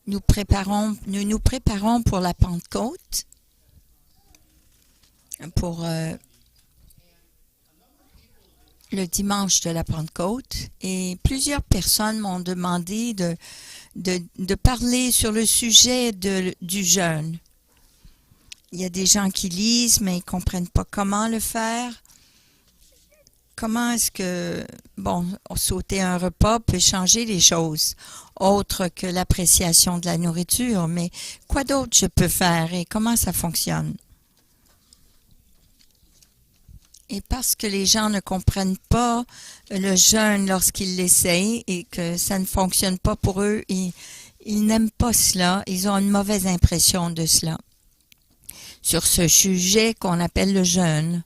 nous nous préparons pour la Pentecôte, pour le dimanche de la Pentecôte, et plusieurs personnes m'ont demandé de parler sur le sujet du jeûne. Il y a des gens qui lisent, mais ils ne comprennent pas comment le faire. Comment est-ce que, sauter un repas peut changer les choses, autre que l'appréciation de la nourriture, mais quoi d'autre je peux faire et comment ça fonctionne? Et parce que les gens ne comprennent pas le jeûne lorsqu'ils l'essayent et que ça ne fonctionne pas pour eux, ils n'aiment pas cela, ils ont une mauvaise impression de cela. Sur ce sujet qu'on appelle le jeûne.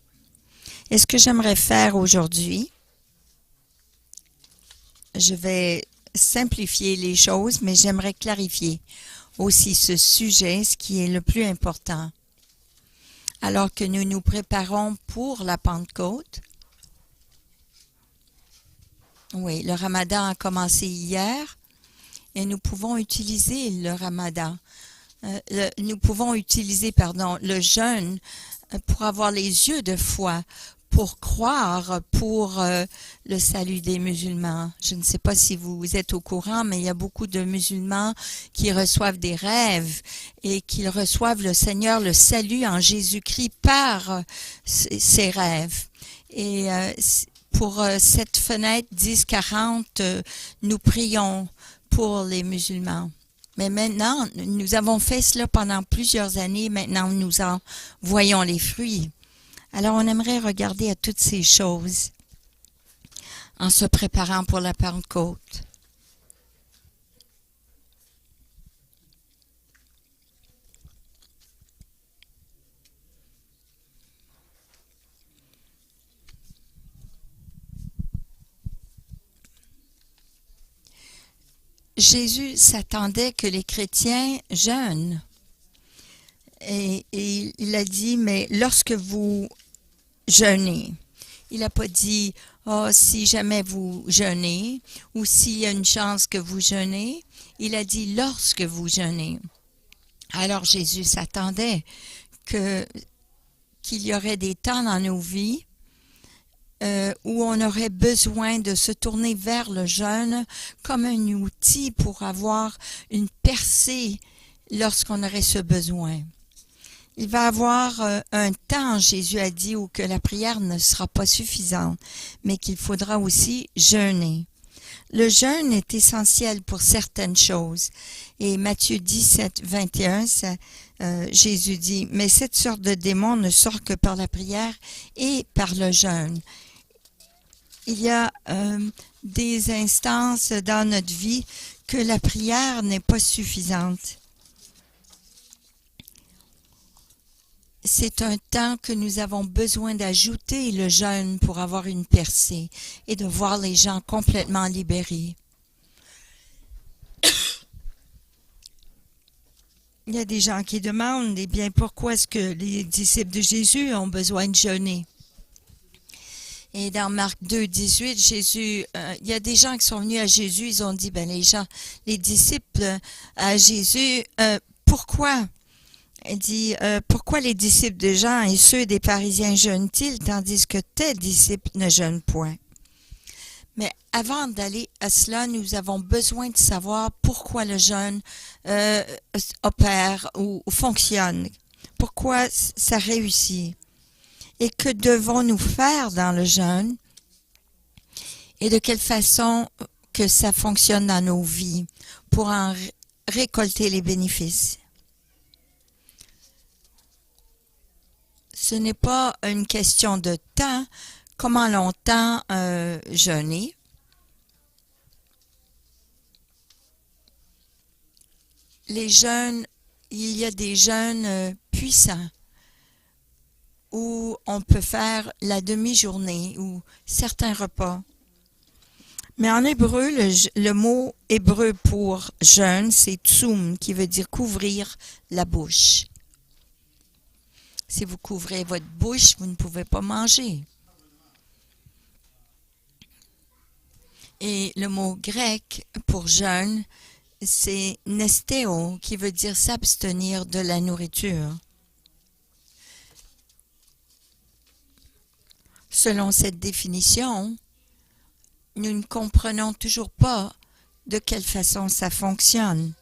Et ce que j'aimerais faire aujourd'hui, je vais simplifier les choses, mais j'aimerais clarifier aussi ce sujet, ce qui est le plus important. Alors que nous nous préparons pour la Pentecôte, oui, le Ramadan a commencé hier et nous pouvons utiliser le Ramadan. Nous pouvons utiliser, le jeûne pour avoir les yeux de foi, pour croire pour le salut des musulmans. Je ne sais pas si vous êtes au courant, mais il y a beaucoup de musulmans qui reçoivent des rêves et qui reçoivent le Seigneur, le salut en Jésus-Christ par ces rêves. Et pour cette fenêtre 10-40, nous prions pour les musulmans. Mais maintenant, nous avons fait cela pendant plusieurs années. Maintenant, nous en voyons les fruits. Alors, on aimerait regarder à toutes ces choses en se préparant pour la Pentecôte. Jésus s'attendait que les chrétiens jeûnent. Et il a dit, mais lorsque vous jeûnez, il n'a pas dit, si jamais vous jeûnez, ou s'il y a une chance que vous jeûnez, il a dit, lorsque vous jeûnez. Alors Jésus s'attendait qu'il y aurait des temps dans nos vies où on aurait besoin de se tourner vers le jeûne comme un outil pour avoir une percée lorsqu'on aurait ce besoin. Il va y avoir un temps, Jésus a dit, où que la prière ne sera pas suffisante, mais qu'il faudra aussi jeûner. Le jeûne est essentiel pour certaines choses. Et Matthieu 17, 21, Jésus dit, « Mais cette sorte de démon ne sort que par la prière et par le jeûne. » Il y a des instances dans notre vie que la prière n'est pas suffisante. C'est un temps que nous avons besoin d'ajouter le jeûne pour avoir une percée et de voir les gens complètement libérés. Il y a des gens qui demandent, eh bien, pourquoi est-ce que les disciples de Jésus ont besoin de jeûner? Et dans Marc 2, 18, Jésus, il y a des gens qui sont venus à Jésus, ils ont dit, les disciples à Jésus, pourquoi? Il dit, pourquoi les disciples de Jean et ceux des pharisiens jeûnent-ils, tandis que tes disciples ne jeûnent point? Mais avant d'aller à cela, nous avons besoin de savoir pourquoi le jeûne opère ou fonctionne, pourquoi ça réussit. Et que devons-nous faire dans le jeûne? Et de quelle façon que ça fonctionne dans nos vies pour en récolter les bénéfices? Ce n'est pas une question de temps. Comment longtemps jeûner? Les jeûnes, il y a des jeûnes puissants où on peut faire la demi-journée ou certains repas. Mais en hébreu, le mot hébreu pour jeûne, c'est tsoum, qui veut dire couvrir la bouche. Si vous couvrez votre bouche, vous ne pouvez pas manger. Et le mot grec pour jeûne, c'est nestéo, qui veut dire s'abstenir de la nourriture. Selon cette définition, nous ne comprenons toujours pas de quelle façon ça fonctionne.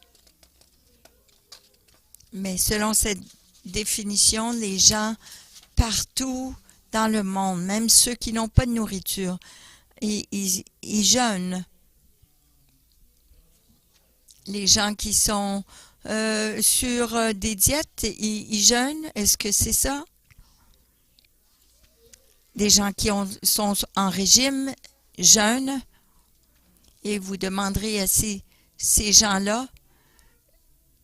Mais selon cette définition, les gens partout dans le monde, même ceux qui n'ont pas de nourriture, ils jeûnent. Les gens qui sont sur des diètes, ils jeûnent. Est-ce que c'est ça? Des gens qui sont en régime jeûnent. Et vous demanderez à ces gens-là,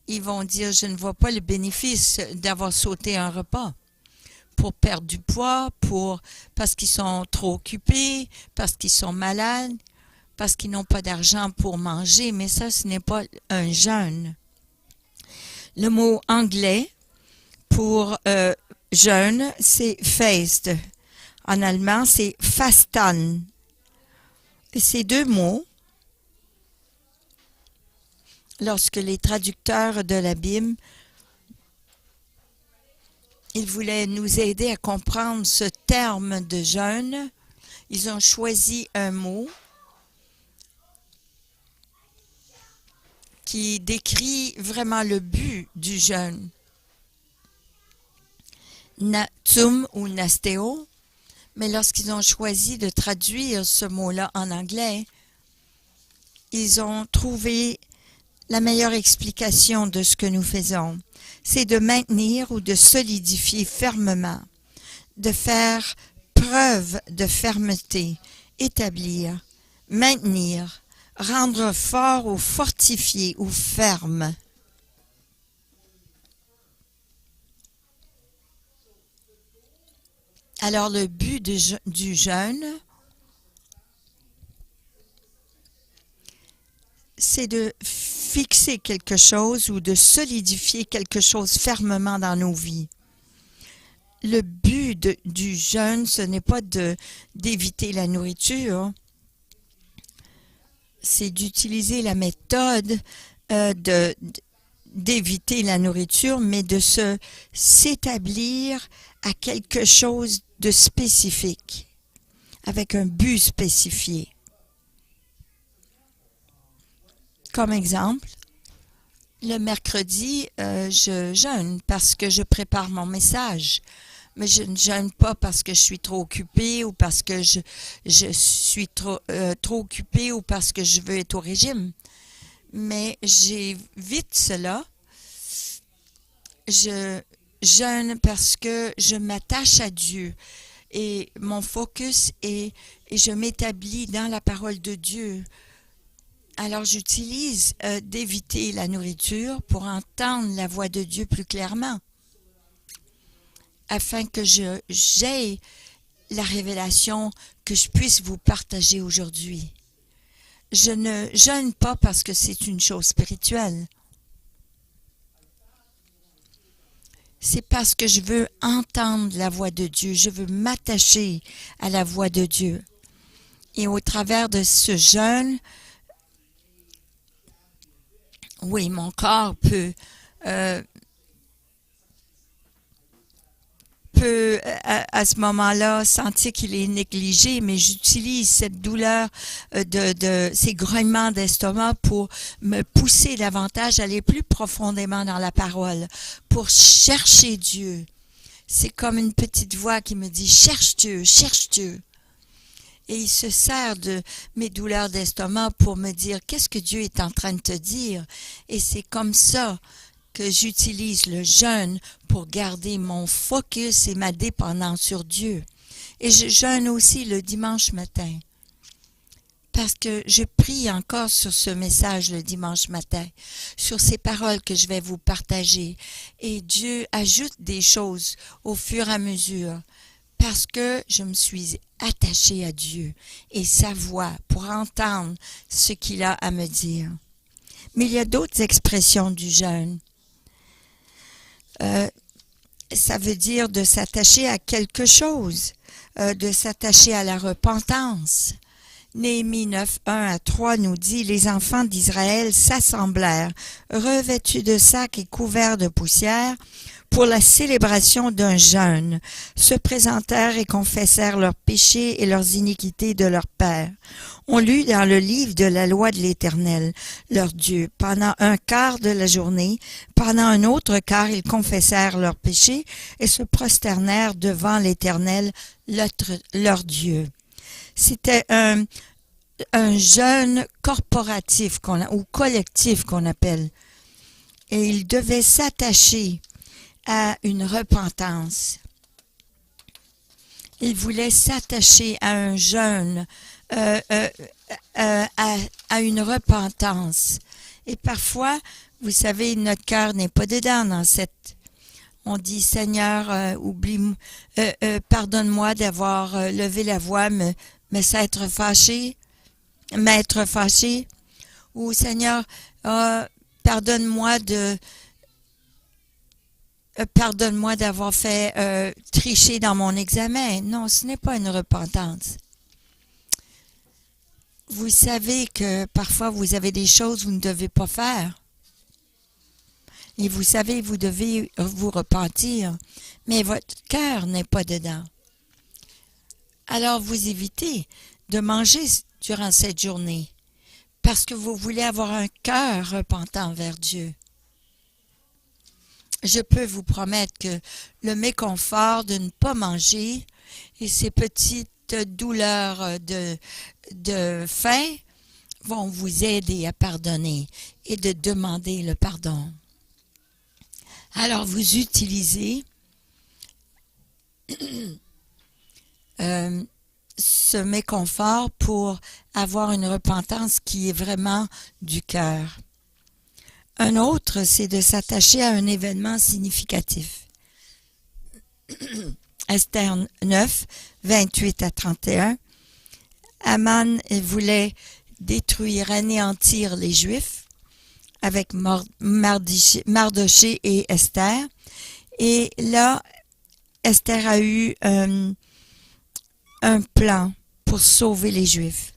ils vont dire, je ne vois pas le bénéfice d'avoir sauté un repas. Pour perdre du poids, parce qu'ils sont trop occupés, parce qu'ils sont malades, parce qu'ils n'ont pas d'argent pour manger, mais ça, ce n'est pas un jeûne. Le mot anglais pour jeûne, c'est Fast. En allemand, c'est Fasten. Et ces deux mots, lorsque les traducteurs de la Bible, ils voulaient nous aider à comprendre ce terme de jeûne, ils ont choisi un mot qui décrit vraiment le but du jeûne. Natsum ou nastéo, mais lorsqu'ils ont choisi de traduire ce mot-là en anglais, ils ont trouvé la meilleure explication de ce que nous faisons. C'est de maintenir ou de solidifier fermement, de faire preuve de fermeté, établir, maintenir, rendre fort ou fortifié ou ferme. Alors le but du jeûne, c'est de fixer quelque chose ou de solidifier quelque chose fermement dans nos vies. Le but du jeûne, ce n'est pas d'éviter la nourriture, c'est d'utiliser la méthode d'éviter la nourriture, mais de s'établir à quelque chose de spécifique, avec un but spécifié. Comme exemple, le mercredi, je jeûne parce que je prépare mon message. Mais je ne jeûne pas parce que je suis trop occupée ou parce que je suis trop occupée ou parce que je veux être au régime. Mais j'évite cela. Je jeûne parce que je m'attache à Dieu et mon focus est et je m'établis dans la parole de Dieu. Alors j'utilise d'éviter la nourriture pour entendre la voix de Dieu plus clairement, afin que j'aie la révélation que je puisse vous partager aujourd'hui. Je ne jeûne pas parce que c'est une chose spirituelle. C'est parce que je veux entendre la voix de Dieu. Je veux m'attacher à la voix de Dieu. Et au travers de ce jeûne, oui, mon corps peut à ce moment-là sentir qu'il est négligé, mais j'utilise cette douleur ces grognements d'estomac pour me pousser davantage à aller plus profondément dans la parole, pour chercher Dieu. C'est comme une petite voix qui me dit « Cherche Dieu, cherche Dieu ». Et il se sert de mes douleurs d'estomac pour me dire « Qu'est-ce que Dieu est en train de te dire ?» Et c'est comme ça que j'utilise le jeûne pour garder mon focus et ma dépendance sur Dieu. Et je jeûne aussi le dimanche matin, parce que je prie encore sur ce message le dimanche matin, sur ces paroles que je vais vous partager. Et Dieu ajoute des choses au fur et à mesure, parce que je me suis attachée à Dieu et sa voix pour entendre ce qu'il a à me dire. Mais il y a d'autres expressions du jeûne. Ça veut dire de s'attacher à quelque chose, de s'attacher à la repentance. Néhémie 9, 1 à 3 nous dit « Les enfants d'Israël s'assemblèrent, revêtus de sacs et couverts de poussière, pour la célébration d'un jeûne, se présentèrent et confessèrent leurs péchés et leurs iniquités de leurs pères. On lut dans le livre de la loi de l'Éternel, leur Dieu, pendant un quart de la journée, pendant un autre quart ils confessèrent leurs péchés et se prosternèrent devant l'Éternel, leur Dieu. » C'était un jeûne corporatif ou collectif qu'on appelle. Et ils devaient s'attacher à une repentance. Ils voulaient s'attacher à un jeûne, à une repentance. Et parfois, vous savez, notre cœur n'est pas dedans dans cette... On dit, Seigneur, pardonne-moi d'avoir levé la voix, m'être fâché, ou Seigneur, pardonne-moi d'avoir fait tricher dans mon examen. Non, ce n'est pas une repentance. Vous savez que parfois vous avez des choses que vous ne devez pas faire. Et vous savez, vous devez vous repentir, mais votre cœur n'est pas dedans. Alors vous évitez de manger durant cette journée parce que vous voulez avoir un cœur repentant vers Dieu. Je peux vous promettre que le méconfort de ne pas manger et ces petites douleurs de faim vont vous aider à pardonner et de demander le pardon. Alors vous utilisez ce méconfort pour avoir une repentance qui est vraiment du cœur. Un autre, c'est de s'attacher à un événement significatif. Esther 9, 28 à 31. Aman voulait détruire, anéantir les Juifs avec Mardoché et Esther. Et là, Esther a eu un plan pour sauver les Juifs,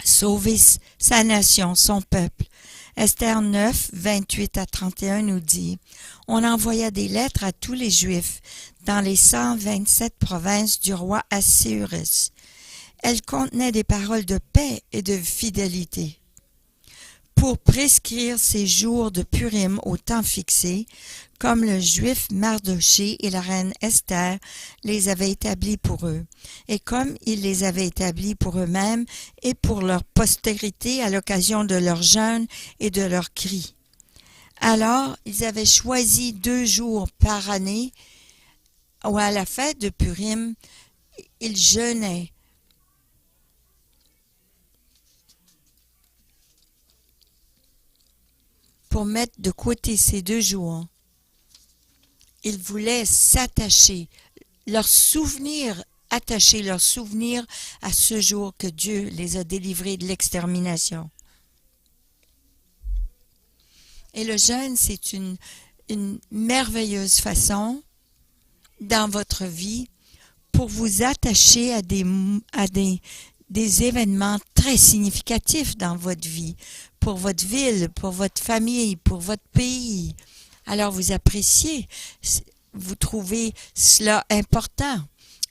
sauver sa nation, son peuple. Esther 9, 28 à 31 nous dit « On envoya des lettres à tous les Juifs dans les 127 provinces du roi Assuérus. Elles contenaient des paroles de paix et de fidélité. Pour prescrire ces jours de Purim au temps fixé, comme le juif Mardoché et la reine Esther les avaient établis pour eux, et comme ils les avaient établis pour eux-mêmes et pour leur postérité à l'occasion de leur jeûne et de leurs cris. Alors, ils avaient choisi 2 jours par année, où à la fête de Purim, ils jeûnaient. Pour mettre de côté ces 2 jours, ils voulaient s'attacher, attacher leur souvenir à ce jour que Dieu les a délivrés de l'extermination. Et le jeûne, c'est une merveilleuse façon dans votre vie pour vous attacher à des événements très significatifs dans votre vie, pour votre ville, pour votre famille, pour votre pays. Alors vous appréciez, vous trouvez cela important,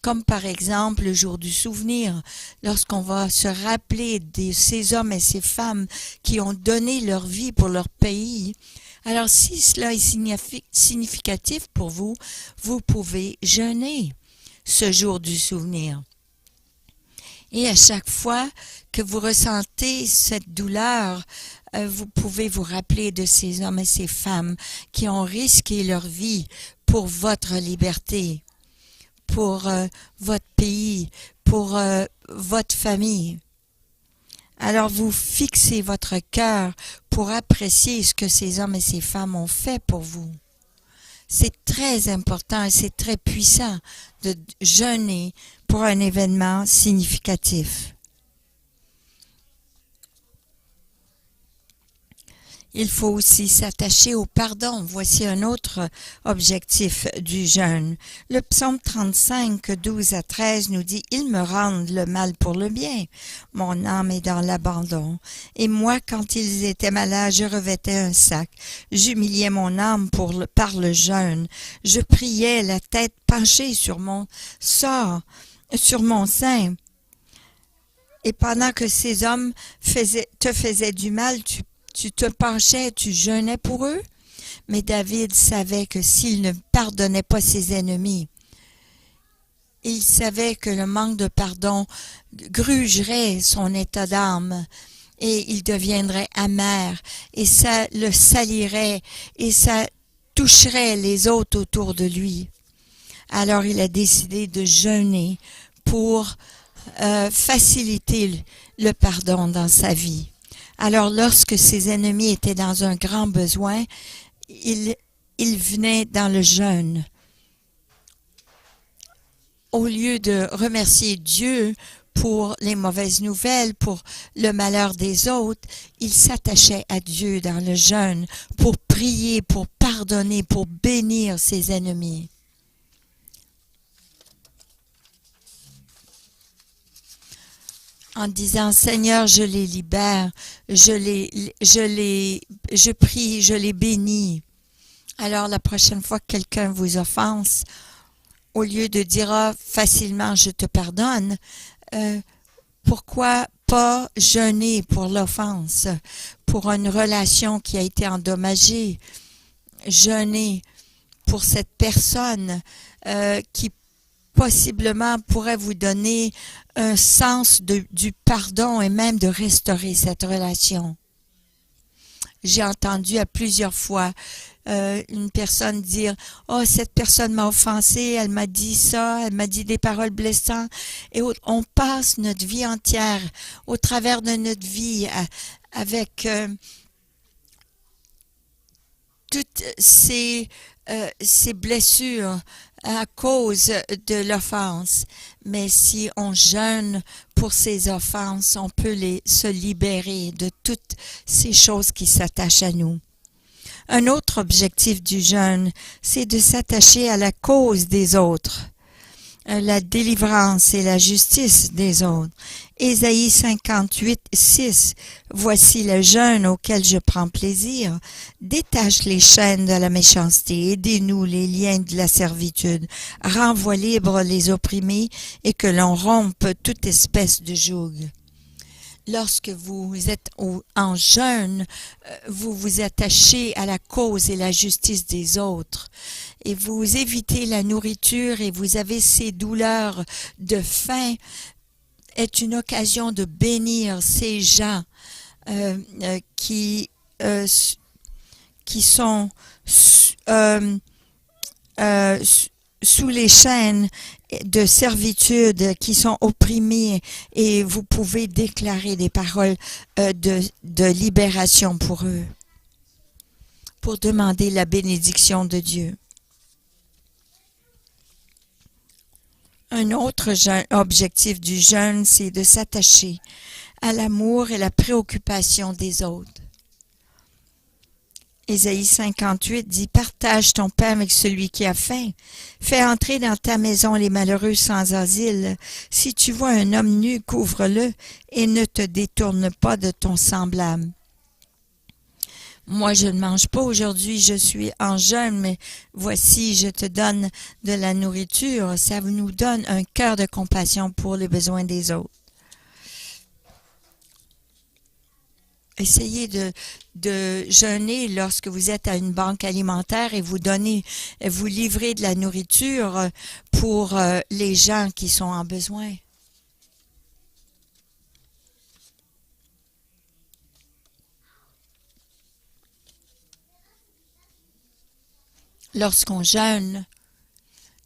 comme par exemple le jour du souvenir, lorsqu'on va se rappeler de ces hommes et ces femmes qui ont donné leur vie pour leur pays. Alors si cela est significatif pour vous, vous pouvez jeûner ce jour du souvenir. Et à chaque fois que vous ressentez cette douleur, vous pouvez vous rappeler de ces hommes et ces femmes qui ont risqué leur vie pour votre liberté, pour votre pays, pour votre famille. Alors vous fixez votre cœur pour apprécier ce que ces hommes et ces femmes ont fait pour vous. C'est très important et c'est très puissant de jeûner pour un événement significatif. Il faut aussi s'attacher au pardon. Voici un autre objectif du jeûne. Le psaume 35, 12 à 13 nous dit « Ils me rendent le mal pour le bien. Mon âme est dans l'abandon. Et moi, quand ils étaient malades, je revêtais un sac. J'humiliais mon âme par le jeûne. Je priais la tête penchée sur mon sort, sur mon sein. Et pendant que ces hommes te faisaient du mal, tu te penchais, tu jeûnais pour eux. Mais David savait que s'il ne pardonnait pas ses ennemis, il savait que le manque de pardon grugerait son état d'âme et il deviendrait amer et ça le salirait et ça toucherait les autres autour de lui. Alors il a décidé de jeûner pour faciliter le pardon dans sa vie. Alors, lorsque ses ennemis étaient dans un grand besoin, il venait dans le jeûne. Au lieu de remercier Dieu pour les mauvaises nouvelles, pour le malheur des autres, il s'attachait à Dieu dans le jeûne pour prier, pour pardonner, pour bénir ses ennemis. En disant, Seigneur, je les libère, je prie, je les bénis. Alors, la prochaine fois que quelqu'un vous offense, au lieu de dire, facilement, je te pardonne, pourquoi pas jeûner pour l'offense, pour une relation qui a été endommagée, jeûner pour cette personne qui possiblement pourrait vous donner un sens du pardon et même de restaurer cette relation. J'ai entendu à plusieurs fois une personne dire « Oh, cette personne m'a offensé, elle m'a dit ça, elle m'a dit des paroles blessantes. » Et on passe notre vie entière, au travers de notre vie, avec toutes ces blessures à cause de l'offense. Mais si on jeûne pour ces offenses, on peut se libérer de toutes ces choses qui s'attachent à nous. Un autre objectif du jeûne, c'est de s'attacher à la cause des autres, la délivrance et la justice des autres. Ésaïe 58, 6. Voici le jeûne auquel je prends plaisir. Détache les chaînes de la méchanceté et dénoue les liens de la servitude. Renvoie libres les opprimés et que l'on rompe toute espèce de joug. Lorsque vous êtes en jeûne, vous vous attachez à la cause et la justice des autres. Et vous évitez la nourriture et vous avez ces douleurs de faim, est une occasion de bénir ces gens qui sont sous les chaînes de servitude, qui sont opprimés, et vous pouvez déclarer des paroles de libération pour eux, pour demander la bénédiction de Dieu. Un autre objectif du jeûne, c'est de s'attacher à l'amour et la préoccupation des autres. Ésaïe 58 dit « Partage ton pain avec celui qui a faim. Fais entrer dans ta maison les malheureux sans asile. Si tu vois un homme nu, couvre-le et ne te détourne pas de ton semblable. » Moi, je ne mange pas aujourd'hui, je suis en jeûne, mais voici, je te donne de la nourriture. Ça nous donne un cœur de compassion pour les besoins des autres. Essayez de jeûner lorsque vous êtes à une banque alimentaire et vous livrez de la nourriture pour les gens qui sont en besoin. Lorsqu'on jeûne,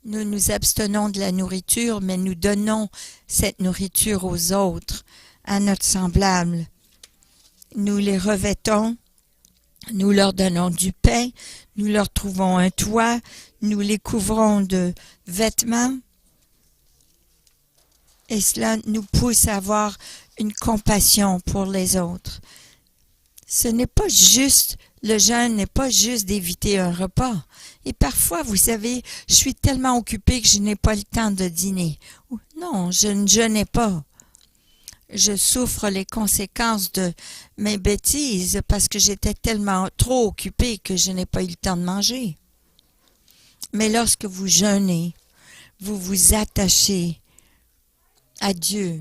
nous nous abstenons de la nourriture, mais nous donnons cette nourriture aux autres, à notre semblable. Nous les revêtons, nous leur donnons du pain, nous leur trouvons un toit, nous les couvrons de vêtements. Et cela nous pousse à avoir une compassion pour les autres. Ce n'est pas juste, le jeûne n'est pas juste d'éviter un repas. Et parfois, vous savez, je suis tellement occupée que je n'ai pas le temps de dîner. Non, je ne jeûnais pas. Je souffre les conséquences de mes bêtises parce que j'étais tellement trop occupée que je n'ai pas eu le temps de manger. Mais lorsque vous jeûnez, vous vous attachez à Dieu,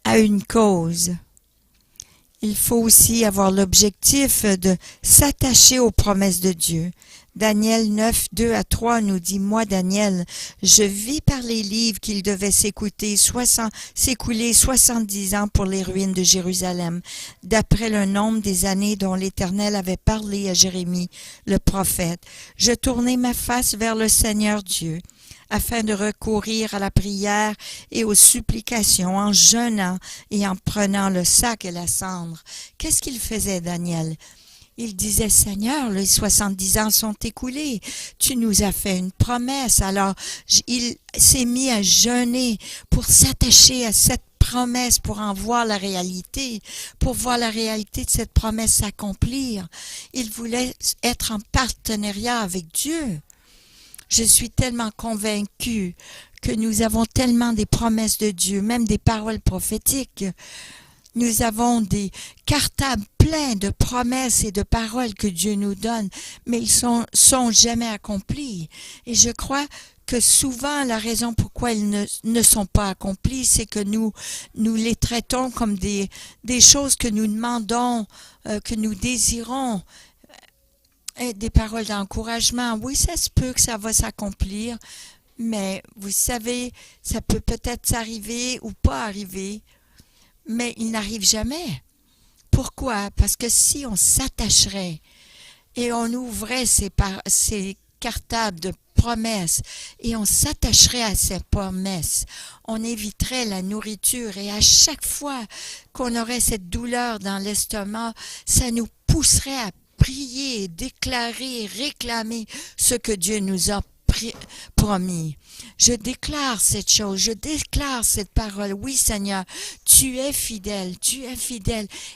à une cause. Il faut aussi avoir l'objectif de s'attacher aux promesses de Dieu. Daniel 9, 2 à 3 nous dit, « Moi, Daniel, je vis par les livres qu'il devait s'écouler 70 ans pour les ruines de Jérusalem, d'après le nombre des années dont l'Éternel avait parlé à Jérémie, le prophète. Je tournai ma face vers le Seigneur Dieu, afin de recourir à la prière et aux supplications en jeûnant et en prenant le sac et la cendre. » Qu'est-ce qu'il faisait, Daniel? Il disait, « Seigneur, les 70 ans sont écoulés. Tu nous as fait une promesse. » Alors, il s'est mis à jeûner pour s'attacher à cette promesse, pour en voir la réalité, pour voir la réalité de cette promesse s'accomplir. Il voulait être en partenariat avec Dieu. Je suis tellement convaincue que nous avons tellement des promesses de Dieu, même des paroles prophétiques. Nous avons des cartables pleins de promesses et de paroles que Dieu nous donne, mais ils sont jamais accomplis. Et je crois que souvent, la raison pourquoi ils ne sont pas accomplis, c'est que nous les traitons comme des choses que nous demandons, que nous désirons. Et des paroles d'encouragement. Oui, ça se peut que ça va s'accomplir, mais vous savez, ça peut peut-être s'arriver ou pas arriver, mais il n'arrive jamais. Pourquoi? Parce que si on s'attacherait et on ouvrait ces cartables de promesses et on s'attacherait à ces promesses, on éviterait la nourriture et à chaque fois qu'on aurait cette douleur dans l'estomac, ça nous pousserait à prier, déclarer, réclamer ce que Dieu nous a promis. Je déclare cette chose, je déclare cette parole. Oui, Seigneur, tu es fidèle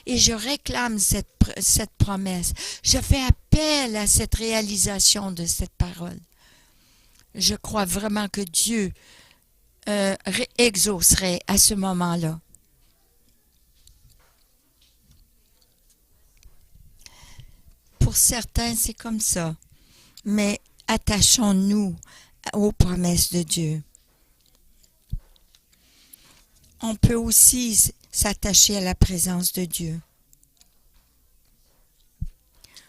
et je réclame cette promesse. Je fais appel à cette réalisation de cette parole. Je crois vraiment que Dieu exaucerait à ce moment-là. Pour certains, c'est comme ça. Mais attachons-nous aux promesses de Dieu. On peut aussi s'attacher à la présence de Dieu.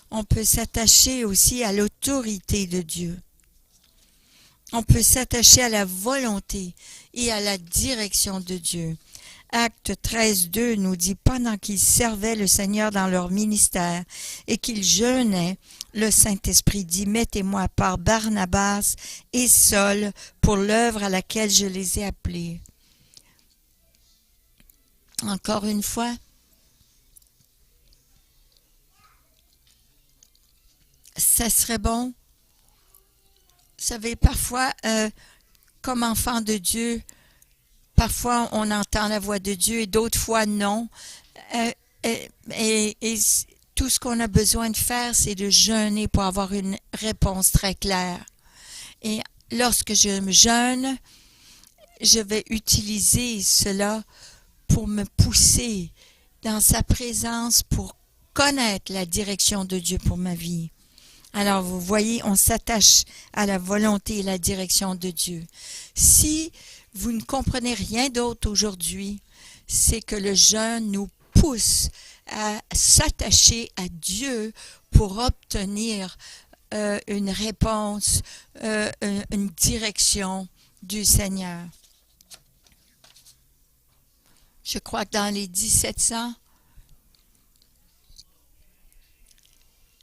On peut s'attacher aussi à l'autorité de Dieu. On peut s'attacher à la volonté et à la direction de Dieu. Acte 13.2 nous dit, pendant qu'ils servaient le Seigneur dans leur ministère et qu'ils jeûnaient, le Saint-Esprit dit, mettez-moi à part Barnabas et Saul pour l'œuvre à laquelle je les ai appelés. Encore une fois, ça serait bon. Vous savez, parfois, comme enfant de Dieu, parfois, on entend la voix de Dieu et d'autres fois, non. Et tout ce qu'on a besoin de faire, c'est de jeûner pour avoir une réponse très claire. Et lorsque je me jeûne, je vais utiliser cela pour me pousser dans sa présence, pour connaître la direction de Dieu pour ma vie. Alors, vous voyez, on s'attache à la volonté et la direction de Dieu. Si vous ne comprenez rien d'autre aujourd'hui, c'est que le jeûne nous pousse à s'attacher à Dieu pour obtenir une réponse, une direction du Seigneur. Je crois que dans les 1700,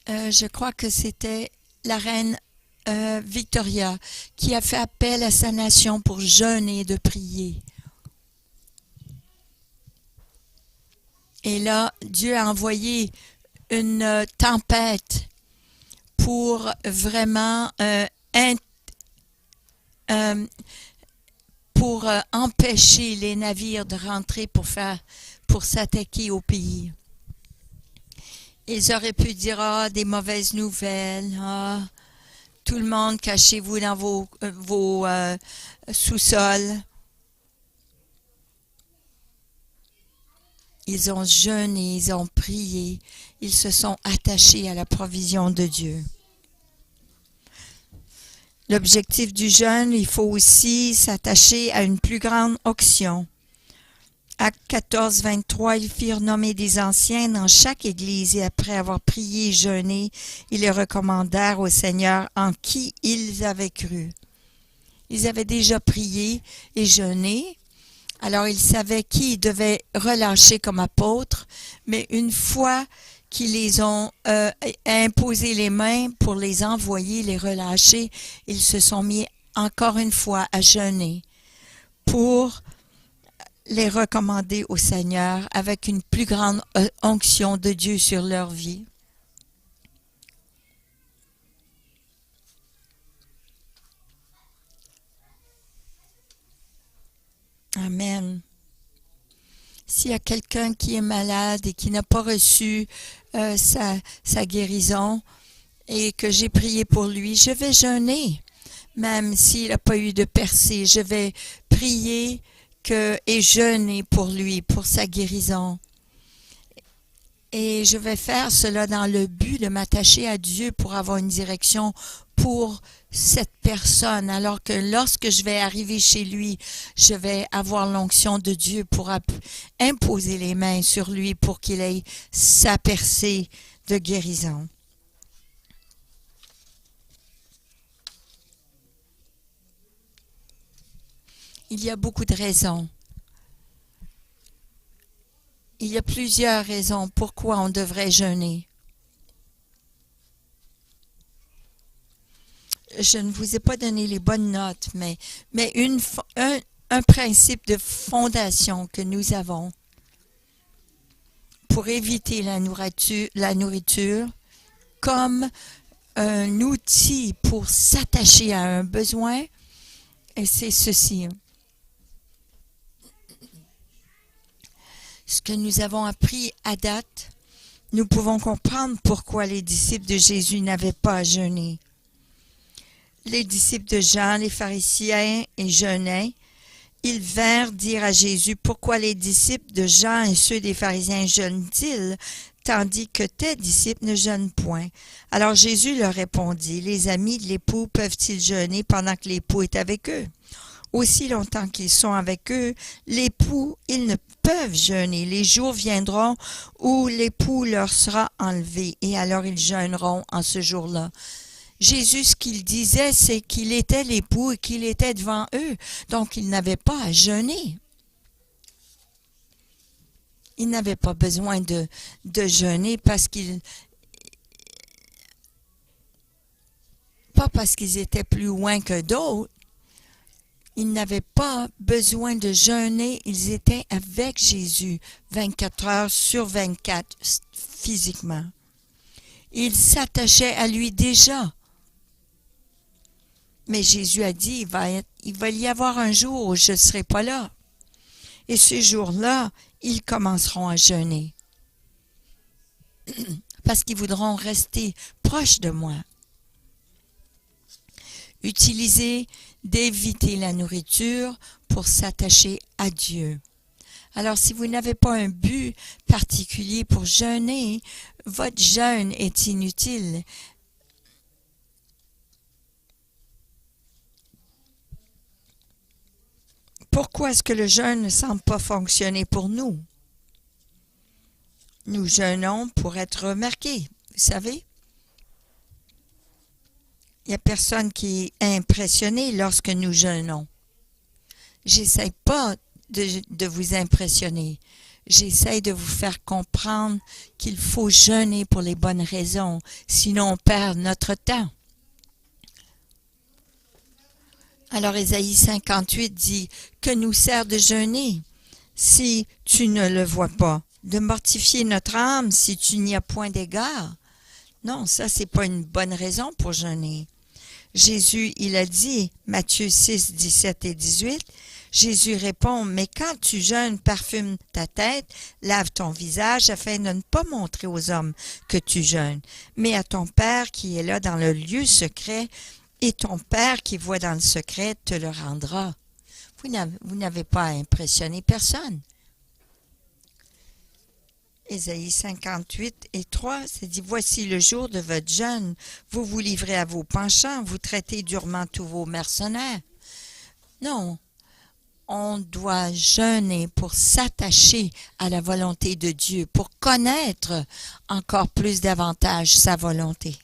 je crois que c'était la reine Victoria qui a fait appel à sa nation pour jeûner et de prier. Et là, Dieu a envoyé une tempête pour vraiment empêcher les navires de rentrer pour s'attaquer au pays. Ils auraient pu dire, ah, des mauvaises nouvelles, ah, tout le monde, cachez-vous dans vos sous-sols. Ils ont jeûné, ils ont prié, ils se sont attachés à la provision de Dieu. L'objectif du jeûne, il faut aussi s'attacher à une plus grande onction. Acte 14, 23, ils firent nommer des anciens dans chaque église et après avoir prié et jeûné, ils les recommandèrent au Seigneur en qui ils avaient cru. Ils avaient déjà prié et jeûné, alors ils savaient qui ils devaient relâcher comme apôtres, mais une fois qu'ils les ont imposé les mains pour les envoyer, les relâcher, ils se sont mis encore une fois à jeûner pour les recommander au Seigneur avec une plus grande onction de Dieu sur leur vie. Amen. S'il y a quelqu'un qui est malade et qui n'a pas reçu sa guérison et que j'ai prié pour lui, je vais jeûner. Même s'il n'a pas eu de percée, je vais prier et jeûner pour lui, pour sa guérison. Et je vais faire cela dans le but de m'attacher à Dieu pour avoir une direction pour cette personne, alors que lorsque je vais arriver chez lui, je vais avoir l'onction de Dieu pour imposer les mains sur lui pour qu'il ait sa percée de guérison. Il y a beaucoup de raisons. Il y a plusieurs raisons pourquoi on devrait jeûner. Je ne vous ai pas donné les bonnes notes, mais un principe de fondation que nous avons pour éviter la nourriture comme un outil pour s'attacher à un besoin, et c'est ceci. Ce que nous avons appris à date, nous pouvons comprendre pourquoi les disciples de Jésus n'avaient pas à jeûner. Les disciples de Jean, les pharisiens et jeûnaient. Ils vinrent dire à Jésus, pourquoi les disciples de Jean et ceux des pharisiens jeûnent-ils, tandis que tes disciples ne jeûnent point? Alors Jésus leur répondit, les amis de l'époux peuvent-ils jeûner pendant que l'époux est avec eux? Aussi longtemps qu'ils sont avec eux, l'époux, ils ne peuvent jeûner. Les jours viendront où l'époux leur sera enlevé, et alors ils jeûneront en ce jour-là. Jésus, ce qu'il disait, c'est qu'il était l'époux et qu'il était devant eux. Donc, ils n'avaient pas à jeûner. Ils n'avaient pas besoin de jeûner parce qu'ils étaient plus loin que d'autres. Ils n'avaient pas besoin de jeûner, ils étaient avec Jésus 24 heures sur 24 physiquement. Ils s'attachaient à lui déjà. Mais Jésus a dit, il va y avoir un jour où je ne serai pas là. Et ce jour-là, ils commenceront à jeûner. Parce qu'ils voudront rester proches de moi. Utilisez d'éviter la nourriture pour s'attacher à Dieu. Alors, si vous n'avez pas un but particulier pour jeûner, votre jeûne est inutile. Pourquoi est-ce que le jeûne ne semble pas fonctionner pour nous? Nous jeûnons pour être remarqués, vous savez? Il n'y a personne qui est impressionné lorsque nous jeûnons. J'essaie pas de vous impressionner. J'essaie de vous faire comprendre qu'il faut jeûner pour les bonnes raisons, sinon on perd notre temps. Alors Ésaïe 58 dit, « Que nous sert de jeûner si tu ne le vois pas? De mortifier notre âme si tu n'y as point d'égard? » Non, ça, c'est pas une bonne raison pour jeûner. Jésus, il a dit, Matthieu 6, 17 et 18, Jésus répond, mais quand tu jeûnes, parfume ta tête, lave ton visage afin de ne pas montrer aux hommes que tu jeûnes, mais à ton Père qui est là dans le lieu secret, et ton Père qui voit dans le secret te le rendra. Vous n'avez pas à impressionner personne. Ésaïe 58 et 3, c'est dit, voici le jour de votre jeûne. Vous vous livrez à vos penchants, vous traitez durement tous vos mercenaires. Non, on doit jeûner pour s'attacher à la volonté de Dieu, pour connaître encore plus davantage sa volonté.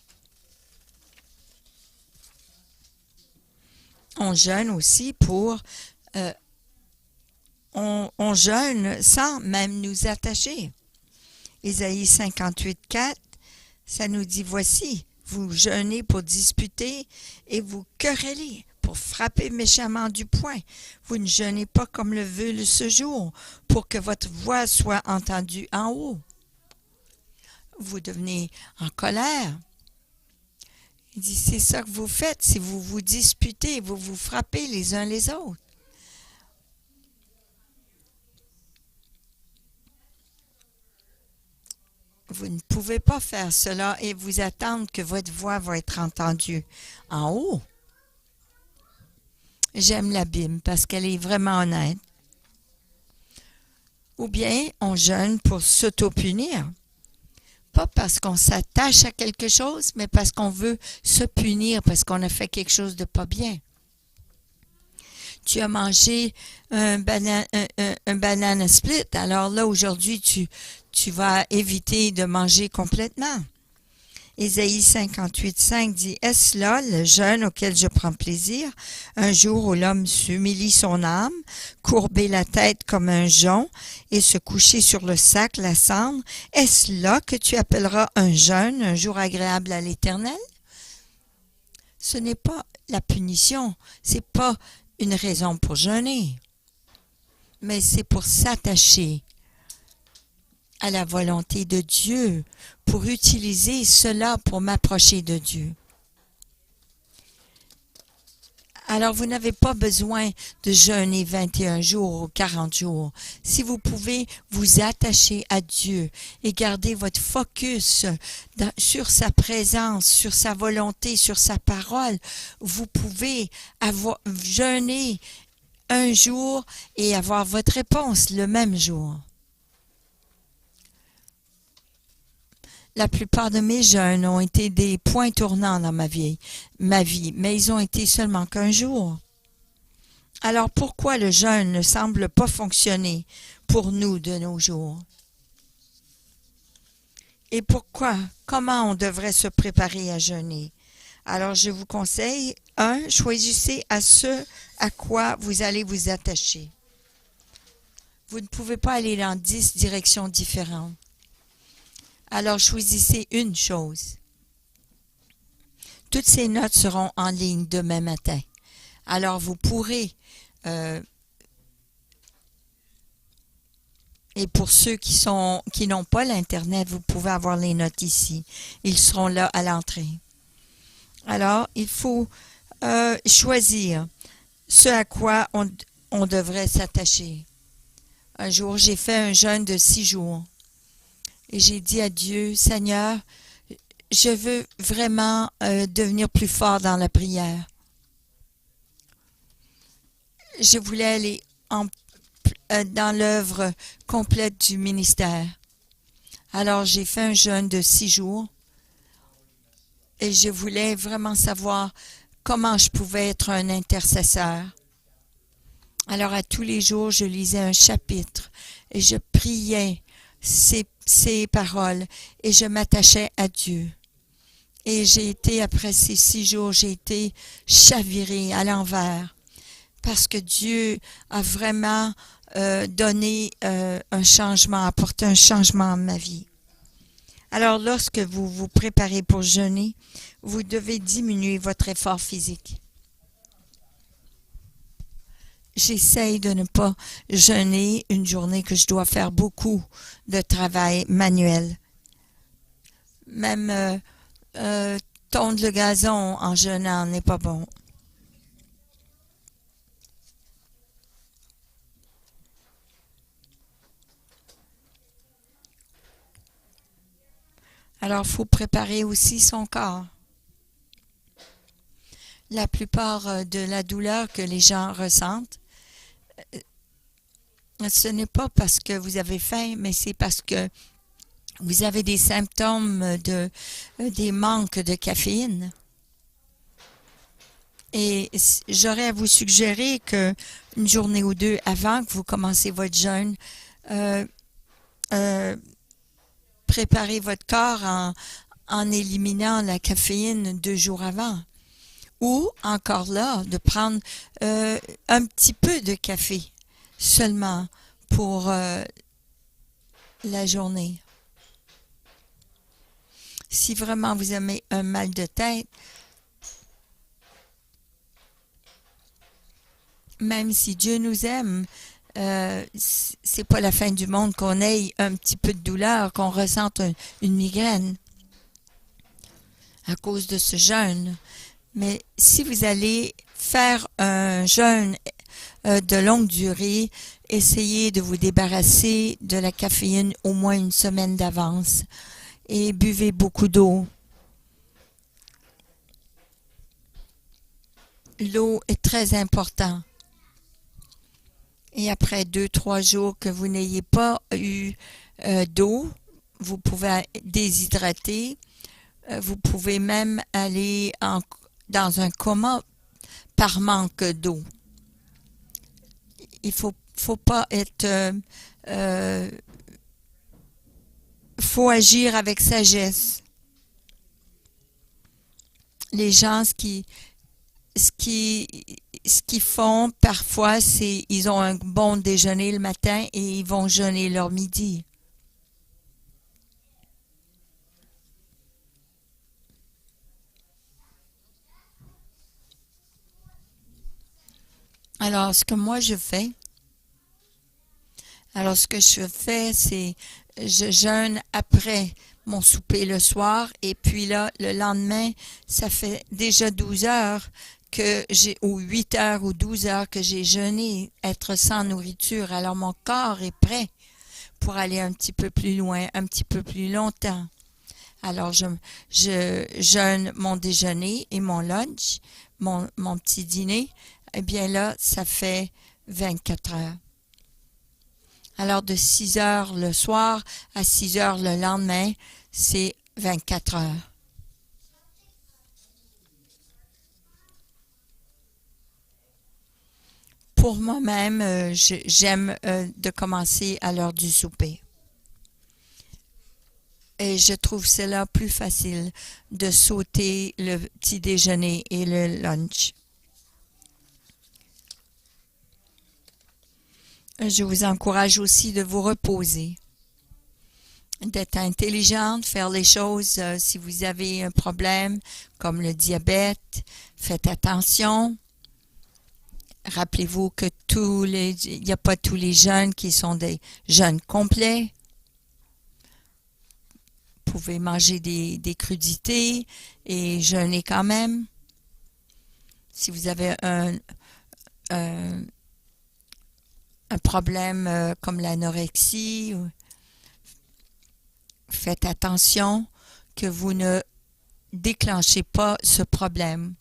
On jeûne aussi pour... on jeûne sans même nous attacher. Ésaïe 58, 4, ça nous dit, voici, vous jeûnez pour disputer et vous querellez, pour frapper méchamment du poing. Vous ne jeûnez pas comme le veut ce jour, pour que votre voix soit entendue en haut. Vous devenez en colère. Il dit, c'est ça que vous faites, si vous vous disputez, vous vous frappez les uns les autres. Vous ne pouvez pas faire cela et vous attendre que votre voix va être entendue en haut. J'aime la Bible parce qu'elle est vraiment honnête. Ou bien on jeûne pour s'auto-punir. Pas parce qu'on s'attache à quelque chose, mais parce qu'on veut se punir, parce qu'on a fait quelque chose de pas bien. Tu as mangé un banana split, alors là, aujourd'hui, tu vas éviter de manger complètement. Ésaïe 58, 5 dit, « Est-ce là le jeûne auquel je prends plaisir, un jour où l'homme s'humilie son âme, courber la tête comme un jonc et se coucher sur le sac, la cendre? Est-ce là que tu appelleras un jeûne, un jour agréable à l'Éternel? » Ce n'est pas la punition, c'est pas une raison pour jeûner, mais c'est pour s'attacher à la volonté de Dieu, pour utiliser cela pour m'approcher de Dieu. Alors, vous n'avez pas besoin de jeûner 21 jours ou 40 jours. Si vous pouvez vous attacher à Dieu et garder votre focus sur sa présence, sur sa volonté, sur sa parole, vous pouvez jeûner un jour et avoir votre réponse le même jour. La plupart de mes jeûnes ont été des points tournants dans ma vie, mais ils ont été seulement qu'un jour. Alors pourquoi le jeûne ne semble pas fonctionner pour nous de nos jours? Et comment on devrait se préparer à jeûner? Alors je vous conseille, 1, choisissez à ce à quoi vous allez vous attacher. Vous ne pouvez pas aller dans 10 directions différentes. Alors, choisissez une chose. Toutes ces notes seront en ligne demain matin. Alors, vous pourrez, et pour ceux qui n'ont pas l'Internet, vous pouvez avoir les notes ici. Ils seront là à l'entrée. Alors, il faut choisir ce à quoi on devrait s'attacher. Un jour, j'ai fait un jeûne de 6 jours. Et j'ai dit à Dieu, Seigneur, je veux vraiment devenir plus fort dans la prière. Je voulais aller dans l'œuvre complète du ministère. Alors j'ai fait un jeûne de 6 jours et je voulais vraiment savoir comment je pouvais être un intercesseur. Alors à tous les jours, je lisais un chapitre et je priais ces paroles et je m'attachais à Dieu. Et après ces 6 jours, j'ai été chavirée à l'envers parce que Dieu a vraiment donné un changement, apporté un changement à ma vie. Alors, lorsque vous vous préparez pour jeûner, vous devez diminuer votre effort physique. J'essaye de ne pas jeûner une journée que je dois faire beaucoup de travail manuel. Même tondre le gazon en jeûnant n'est pas bon. Alors, il faut préparer aussi son corps. La plupart de la douleur que les gens ressentent, ce n'est pas parce que vous avez faim, mais c'est parce que vous avez des symptômes des manques de caféine. Et j'aurais à vous suggérer que une journée ou deux avant que vous commencez votre jeûne, préparez votre corps en éliminant la caféine 2 jours avant. Ou, encore là, de prendre un petit peu de café seulement pour la journée. Si vraiment vous avez un mal de tête, même si Dieu nous aime, c'est pas la fin du monde qu'on ait un petit peu de douleur, qu'on ressente une migraine à cause de ce jeûne. Mais si vous allez faire un jeûne de longue durée, essayez de vous débarrasser de la caféine au moins une semaine d'avance et buvez beaucoup d'eau. L'eau est très importante. Et après 2-3 jours que vous n'ayez pas eu d'eau, vous pouvez déshydrater. Vous pouvez même aller dans un coma par manque d'eau. Il faut pas être... faut agir avec sagesse. Les gens, ce qu'ils font parfois, c'est ils ont un bon déjeuner le matin et ils vont jeûner leur midi. Alors, ce que je fais, c'est je jeûne après mon souper le soir et puis là, le lendemain, ça fait déjà 12 heures ou 8 heures ou 12 heures que j'ai jeûné, être sans nourriture. Alors, mon corps est prêt pour aller un petit peu plus loin, un petit peu plus longtemps. Alors, je jeûne mon déjeuner et mon lunch, mon petit dîner. Eh bien là, ça fait 24 heures. Alors, de 6 heures le soir à 6 heures le lendemain, c'est 24 heures. Pour moi-même, j'aime de commencer à l'heure du souper. Et je trouve cela plus facile de sauter le petit déjeuner et le lunch. Je vous encourage aussi de vous reposer, d'être intelligente, faire les choses si vous avez un problème comme le diabète, faites attention. Rappelez-vous que il n'y a pas tous les jeûnes qui sont des jeûnes complets. Vous pouvez manger des crudités et jeûner quand même. Si vous avez un problème comme l'anorexie, faites attention que vous ne déclenchez pas ce problème.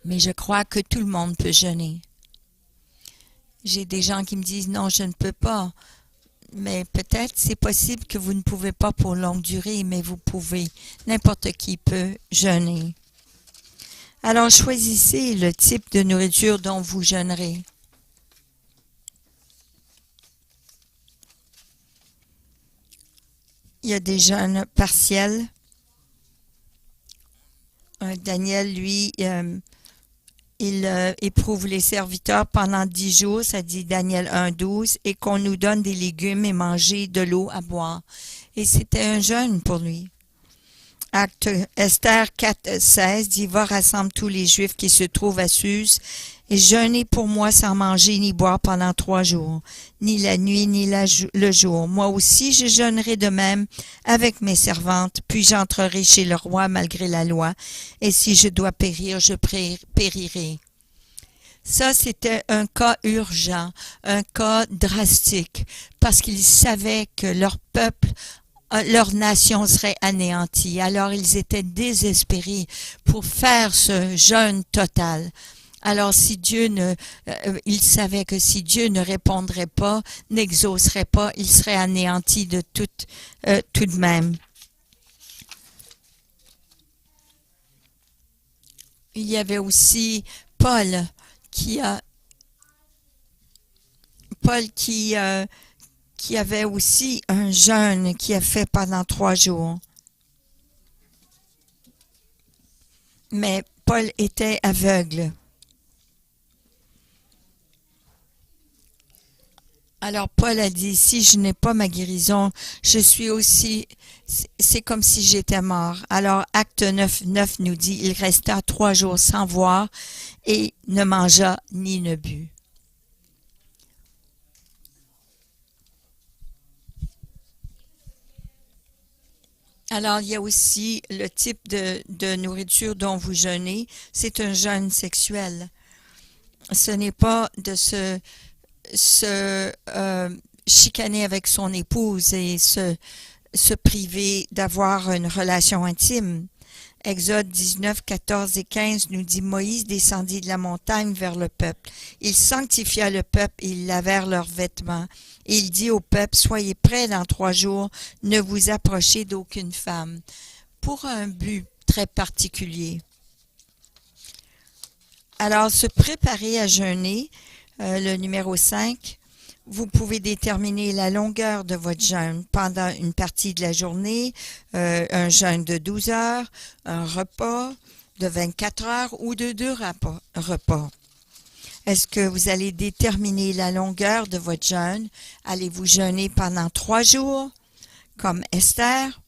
Mais je crois que tout le monde peut jeûner. J'ai des gens qui me disent non, je ne peux pas. Mais peut-être c'est possible que vous ne pouvez pas pour longue durée, mais vous pouvez. N'importe qui peut jeûner. Alors choisissez le type de nourriture dont vous jeûnerez. Il y a des jeûnes partiels. Daniel, lui, il éprouve les serviteurs pendant 10 jours, ça dit Daniel 1,12, et qu'on nous donne des légumes et manger de l'eau à boire. Et c'était un jeûne pour lui. Esther 4,16 dit, va rassemble tous les Juifs qui se trouvent à Suse et jeûnez pour moi sans manger ni boire pendant 3 jours, ni la nuit ni le jour. Moi aussi je jeûnerai de même avec mes servantes, puis j'entrerai chez le roi malgré la loi, et si je dois périr, je périrai. Ça, c'était un cas urgent, un cas drastique, parce qu'ils savaient que leur peuple leur nation serait anéantie. Alors ils étaient désespérés pour faire ce jeûne total. Alors si Dieu ne, ils savaient que si Dieu ne répondrait pas, n'exaucerait pas, ils seraient anéantis de tout de même. Il y avait aussi Paul qui avait aussi un jeûne qui a fait pendant 3 jours. Mais Paul était aveugle. Alors Paul a dit, si je n'ai pas ma guérison, je suis aussi, c'est comme si j'étais mort. Alors Acte 9 nous dit, il resta 3 jours sans voir et ne mangea ni ne but. Alors, il y a aussi le type de nourriture dont vous jeûnez. C'est un jeûne sexuel. Ce n'est pas de se chicaner avec son épouse et se priver d'avoir une relation intime. Exode 19, 14 et 15 nous dit, Moïse descendit de la montagne vers le peuple. Il sanctifia le peuple et ils lavèrent leurs vêtements. Et il dit au peuple, soyez prêts dans 3 jours, ne vous approchez d'aucune femme. Pour un but très particulier. Alors, se préparer à jeûner, le numéro 5, vous pouvez déterminer la longueur de votre jeûne pendant une partie de la journée, un jeûne de 12 heures, un repas de 24 heures ou de 2 repas. Est-ce que vous allez déterminer la longueur de votre jeûne? Allez-vous jeûner pendant 3 jours, comme Esther,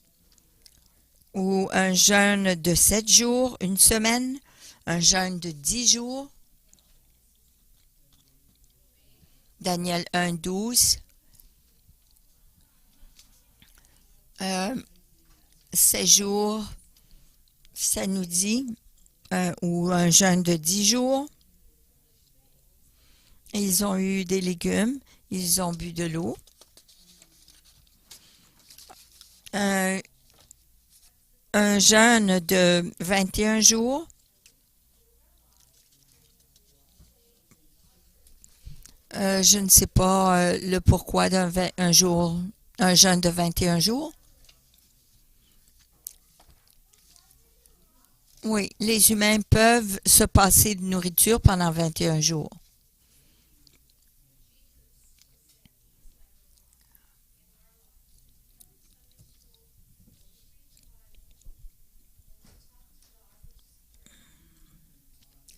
ou un jeûne de 7 jours, une semaine, un jeûne de 10 jours? Daniel 1, 12. 7 jours, ça nous dit, ou un jeûne de 10 jours. Ils ont eu des légumes, ils ont bu de l'eau. Un jeûne de 21 jours. Je ne sais pas le pourquoi d'un jeûne de 21 jours. Oui, les humains peuvent se passer de nourriture pendant 21 jours.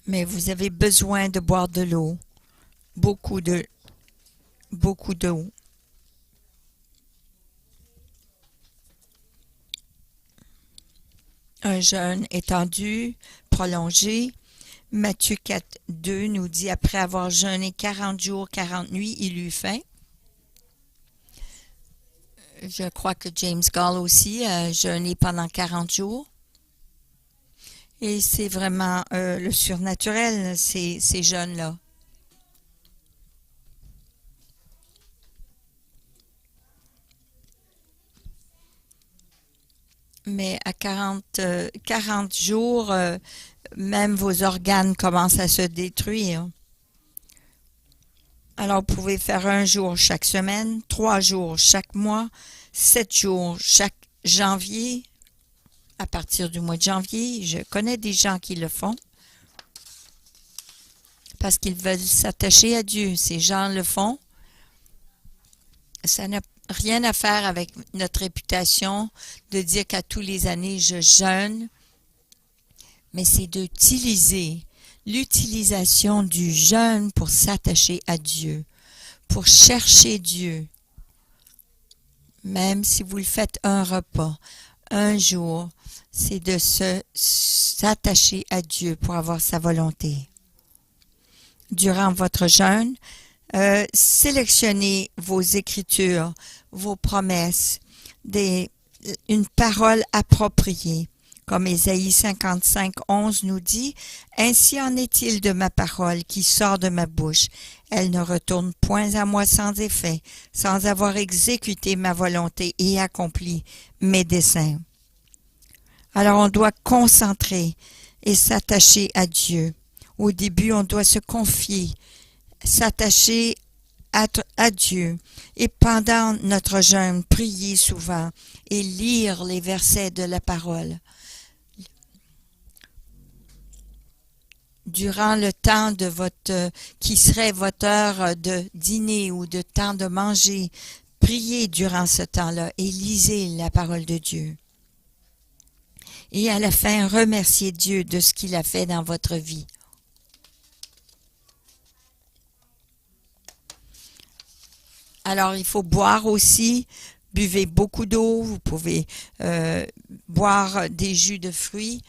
Mais vous avez besoin de boire de l'eau. Beaucoup d'eau. Un jeûne étendu, prolongé. Matthieu 4, 2 nous dit, après avoir jeûné 40 jours, 40 nuits, il eut faim. Je crois que James Gall aussi a jeûné pendant 40 jours. Et c'est vraiment le surnaturel, ces jeûnes-là. Mais à 40 jours, même vos organes commencent à se détruire. Alors, vous pouvez faire 1 jour chaque semaine, 3 jours chaque mois, 7 jours chaque janvier. À partir du mois de janvier, je connais des gens qui le font parce qu'ils veulent s'attacher à Dieu. Ces gens le font. Ça n'a rien à faire avec notre réputation de dire qu'à tous les années, je jeûne. Mais c'est d'utiliser l'utilisation du jeûne pour s'attacher à Dieu, pour chercher Dieu. Même si vous le faites un repas, un jour, c'est de s'attacher à Dieu pour avoir sa volonté. Durant votre jeûne, sélectionnez vos écritures, vos promesses, une parole appropriée. Comme Ésaïe 55:11 nous dit, « Ainsi en est-il de ma parole qui sort de ma bouche. Elle ne retourne point à moi sans effet, sans avoir exécuté ma volonté et accompli mes desseins. » Alors on doit concentrer et s'attacher à Dieu. Au début, on doit se confier, s'attacher à Dieu. Et pendant notre jeûne, prier souvent et lire les versets de la parole. Durant le temps de qui serait votre heure de dîner ou de temps de manger, priez durant ce temps-là et lisez la parole de Dieu. Et à la fin, remerciez Dieu de ce qu'il a fait dans votre vie. Alors, il faut boire aussi. Buvez beaucoup d'eau. Vous pouvez boire des jus de fruits.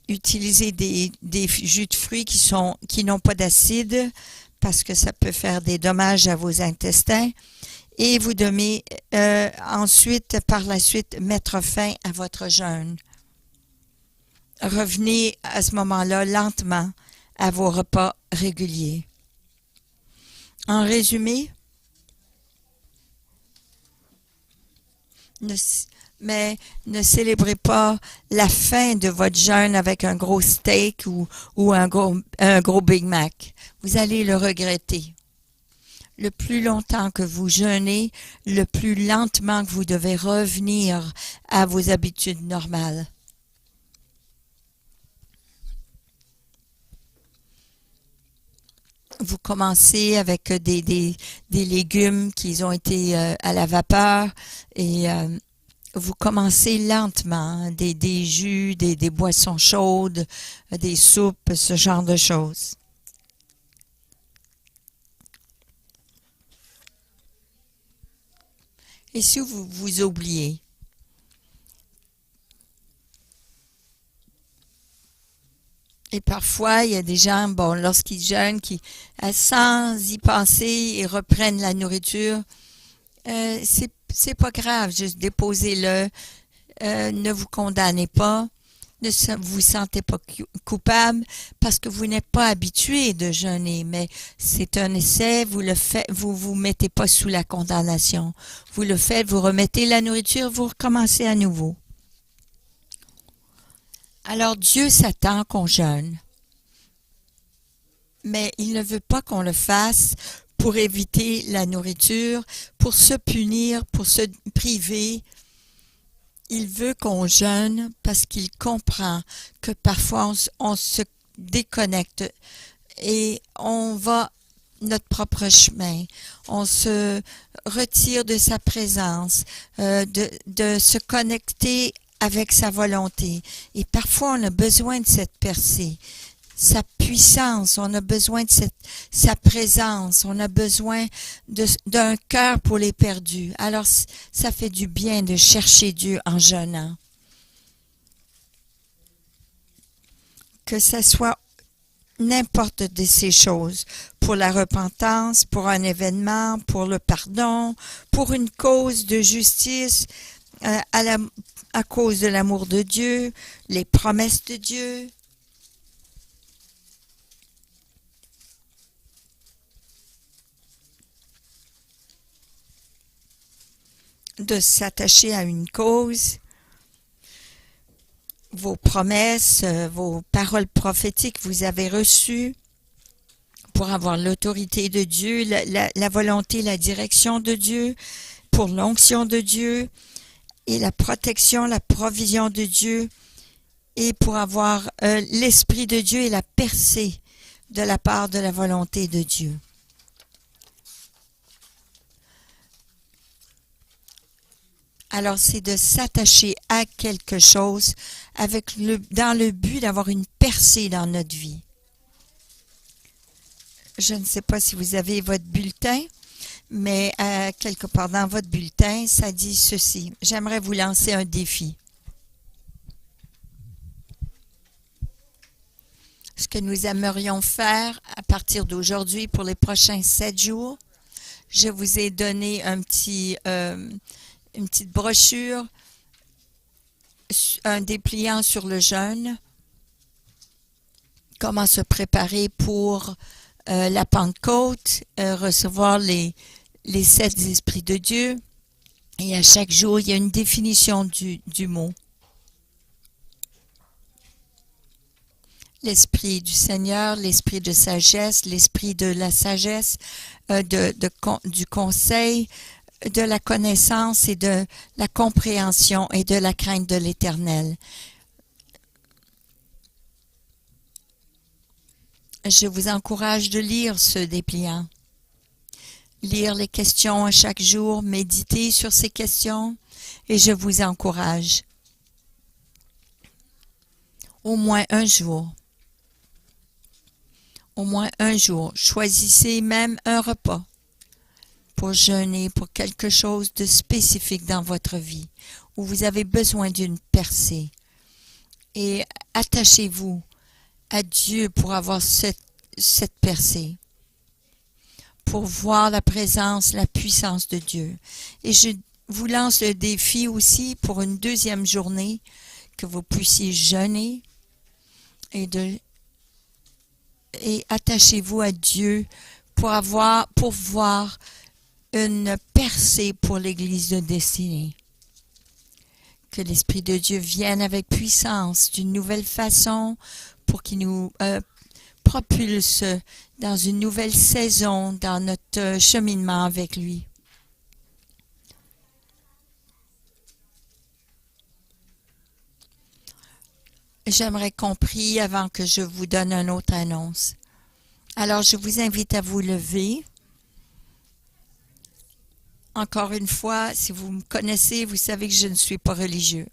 Utilisez des jus de fruits qui n'ont pas d'acide parce que ça peut faire des dommages à vos intestins. Et vous devez ensuite, par la suite, mettre fin à votre jeûne. Revenez à ce moment-là lentement à vos repas réguliers. En résumé, ne célébrez pas la fin de votre jeûne avec un gros steak ou un gros Big Mac. Vous allez le regretter. Le plus longtemps que vous jeûnez, le plus lentement que vous devez revenir à vos habitudes normales. Vous commencez avec des légumes qui ont été à la vapeur et vous commencez lentement, des jus, des boissons chaudes, des soupes, ce genre de choses. Et si vous vous oubliez, et parfois, il y a des gens, lorsqu'ils jeûnent, qui, sans y penser, ils reprennent la nourriture. C'est pas grave, juste déposez-le. Ne vous condamnez pas. Ne vous sentez pas coupable parce que vous n'êtes pas habitué de jeûner, mais c'est un essai, vous le faites, vous mettez pas sous la condamnation. Vous le faites, vous remettez la nourriture, vous recommencez à nouveau. Alors Dieu s'attend qu'on jeûne, mais il ne veut pas qu'on le fasse pour éviter la nourriture, pour se punir, pour se priver. Il veut qu'on jeûne parce qu'il comprend que parfois on se déconnecte et on va notre propre chemin. On se retire de sa présence, de se connecter avec sa volonté. Et parfois on a besoin de cette percée, sa puissance, on a besoin de sa présence, on a besoin d'un cœur pour les perdus. Alors, ça fait du bien de chercher Dieu en jeûnant. Que ça soit n'importe de ces choses, pour la repentance, pour un événement, pour le pardon, pour une cause de justice, à cause de l'amour de Dieu, les promesses de Dieu. De s'attacher à une cause, vos promesses, vos paroles prophétiques que vous avez reçues pour avoir l'autorité de Dieu, la volonté, la direction de Dieu, pour l'onction de Dieu et la protection, la provision de Dieu et pour avoir l'Esprit de Dieu et la percée de la part de la volonté de Dieu. Alors, c'est de s'attacher à quelque chose dans le but d'avoir une percée dans notre vie. Je ne sais pas si vous avez votre bulletin, mais quelque part dans votre bulletin, ça dit ceci. J'aimerais vous lancer un défi. Ce que nous aimerions faire à partir d'aujourd'hui pour les prochains 7 jours, je vous ai donné une petite brochure un dépliant sur le jeûne, comment se préparer pour la Pentecôte, recevoir les 7 esprits de Dieu. Et à chaque jour, il y a une définition du mot. L'esprit du Seigneur, l'esprit de sagesse, l'esprit de la sagesse, du conseil, de la connaissance et de la compréhension et de la crainte de l'Éternel. Je vous encourage de lire ce dépliant. Lire les questions à chaque jour, méditer sur ces questions et je vous encourage. Au moins un jour. Au moins un jour. Choisissez même un repas pour jeûner pour quelque chose de spécifique dans votre vie où vous avez besoin d'une percée. Et attachez-vous à Dieu pour avoir cette percée, pour voir la présence, la puissance de Dieu. Et je vous lance le défi aussi pour une deuxième journée, que vous puissiez jeûner et attachez-vous à Dieu pour voir une percée pour l'Église de destinée. Que l'Esprit de Dieu vienne avec puissance, d'une nouvelle façon, pour qu'il nous propulse dans une nouvelle saison dans notre cheminement avec lui. J'aimerais qu'on prie avant que je vous donne une autre annonce. Alors, je vous invite à vous lever. Encore une fois, si vous me connaissez, vous savez que je ne suis pas religieux.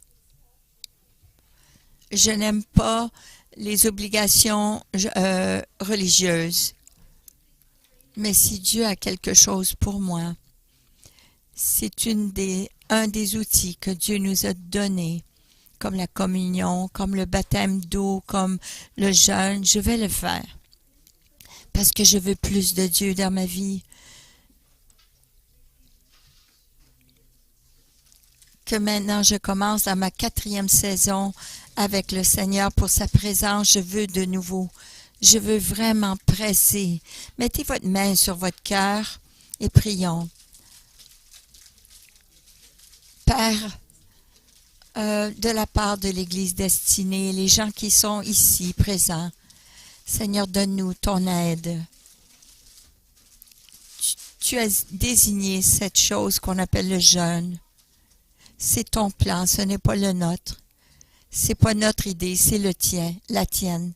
Je n'aime pas les obligations religieuses. Mais si Dieu a quelque chose pour moi, c'est un des outils que Dieu nous a donnés, comme la communion, comme le baptême d'eau, comme le jeûne, je vais le faire. Parce que je veux plus de Dieu dans ma vie. Que maintenant je commence dans ma 4e saison avec le Seigneur pour sa présence, je veux de nouveau. Je veux vraiment presser. Mettez votre main sur votre cœur et prions. Père, de la part de l'Église destinée, les gens qui sont ici présents, Seigneur, donne-nous ton aide. Tu as désigné cette chose qu'on appelle le jeûne. C'est ton plan, ce n'est pas le nôtre. C'est pas notre idée, c'est le tien, la tienne.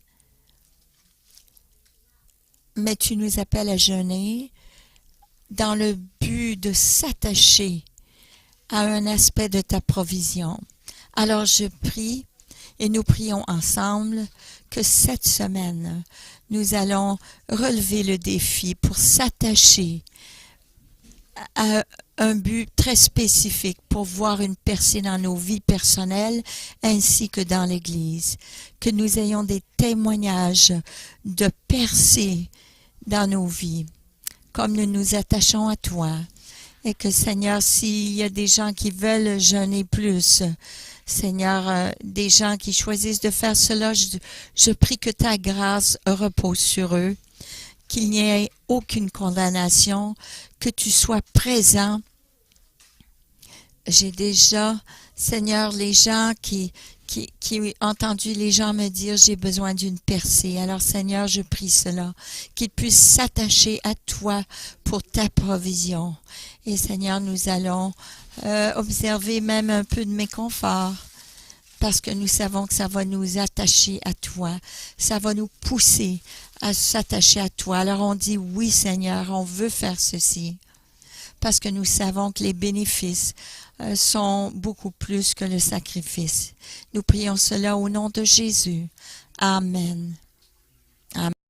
Mais tu nous appelles à jeûner dans le but de s'attacher à un aspect de ta provision. Alors je prie et nous prions ensemble que cette semaine, nous allons relever le défi pour s'attacher à un but très spécifique pour voir une percée dans nos vies personnelles ainsi que dans l'Église. Que nous ayons des témoignages de percée dans nos vies, comme nous nous attachons à toi. Et que Seigneur, s'il y a des gens qui veulent jeûner plus, Seigneur, des gens qui choisissent de faire cela, je prie que ta grâce repose sur eux, qu'il n'y ait aucune condamnation, que tu sois présent. J'ai déjà, Seigneur, les gens qui ont entendu les gens me dire j'ai besoin d'une percée. Alors Seigneur, je prie cela, qu'ils puissent s'attacher à toi pour ta provision. Et Seigneur, nous allons observer même un peu de méconfort, parce que nous savons que ça va nous attacher à toi, ça va nous pousser à s'attacher à toi. Alors on dit oui Seigneur, on veut faire ceci, parce que nous savons que les bénéfices sont beaucoup plus que le sacrifice. Nous prions cela au nom de Jésus. Amen. Amen.